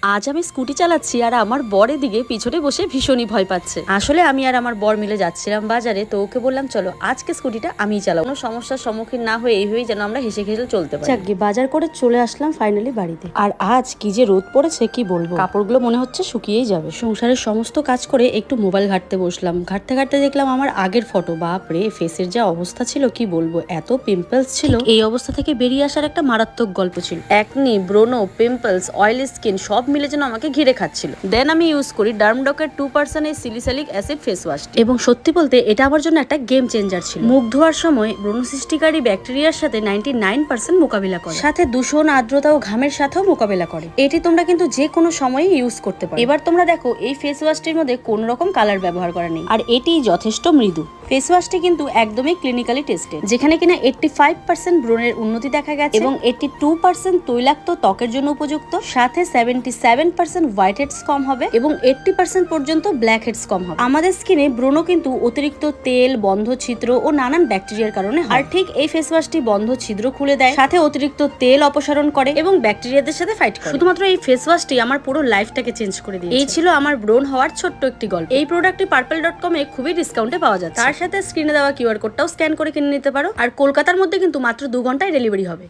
আজ আমি স্কুটি চালাচ্ছি আর আমার বর এদিকে পিছনে বসে ভীষণই ভয় পাচ্ছে। আসলে আমি আর আমার বর মিলে যাচ্ছিলাম বাজারে, তো ওকে বললাম চলো আজকে স্কুটিটা আমিই চালাবো, কোনো সমস্যার সম্মুখীন না হয়ে এইভাবেই যেন আমরা হেসে খেসে চলতে পারি। যাকগে বাজার করে চলে আসলাম ফাইনালি বাড়িতে। আর আজ কি যে রোদ পড়েছে কি বলবো, কাপড়গুলো মনে হচ্ছে শুকিয়েই যাবে। সংসারের সমস্ত কাজ করে একটু মোবাইল ঘাঁটতে বসলাম। ঘাঁটতে ঘাঁটতে দেখলাম আমার আগের ফটো। বাপরে, ফেসের যা অবস্থা ছিল কি বলবো, এত পিম্পলস ছিল। এই অবস্থা থেকে বেরিয়ে আসার একটা মারাত্মক গল্প ছিল। একনি, ব্রোনো, পিম্পলস, অয়েলি স্কিন সব মিলে যেন আমাকে ঘিরে খাচ্ছিল। দেন আমি ইউজ করি ডার্মডকের 2% এই সিলিসালিক অ্যাসিড ফেস ওয়াশ। এবং সত্যি বলতে এটা আমার জন্য একটা গেম চেঞ্জার ছিল। মুখ ধোয়ার সময় ব্রণ সৃষ্টিকারী ব্যাকটেরিয়ার সাথে 99% মোকাবিলা করে, সাথে দূষণ, আর্দ্রতা ও ঘামের সাথেও মোকাবিলা করে। এটি তোমরা কিন্তু যে কোনো সময়ে ইউজ করতে পারো। এবার তোমরা দেখো এই ফেস ওয়াশটির মধ্যে কোনো রকম কালার ব্যবহার করা নেই, আর এটি যথেষ্ট মৃদু। ফেস ওয়াশটি কিন্তু একদমই ক্লিনিক্যালি টেস্টেড, যেখানে কিনা 85% ব্রণের উন্নতি দেখা গেছে এবং 82% তৈলাক্ত ত্বকের জন্য উপযুক্ত, সাথে 77% হোয়াইট হেডস কম হবে এবং 80% পর্যন্ত ব্ল্যাক হেডস কম হবে। আমাদের স্কিনে ব্রণ কিন্তু অতিরিক্ত তেল, বন্ধ ছিদ্র ও নানান ব্যাকটেরিয়ার কারণে হয়। আর ঠিক এই ফেস ওয়াশটি বন্ধ ছিদ্র খুলে দেয়, সাথে অতিরিক্ত তেল অপসারণ করে এবং ব্যাকটেরিয়াদের সাথে ফাইট করে। শুধুমাত্র এই ফেস ওয়াশটি আমার পুরো লাইফটাকে চেঞ্জ করে দিয়েছে। এই ছিল আমার ব্রণ হওয়ার ছোট্ট একটি গল্প। এই প্রোডাক্টটি purple.com এ খুবই ডিসকাউন্টে পাওয়া যাচ্ছে। তার সাথে স্ক্রিনে দেওয়া কিউআর কোডটাও স্ক্যান করে কিনে নিতে পারো। আর কলকাতার মধ্যে কিন্তু মাত্র 2 ঘন্টায় ডেলিভারি হবে।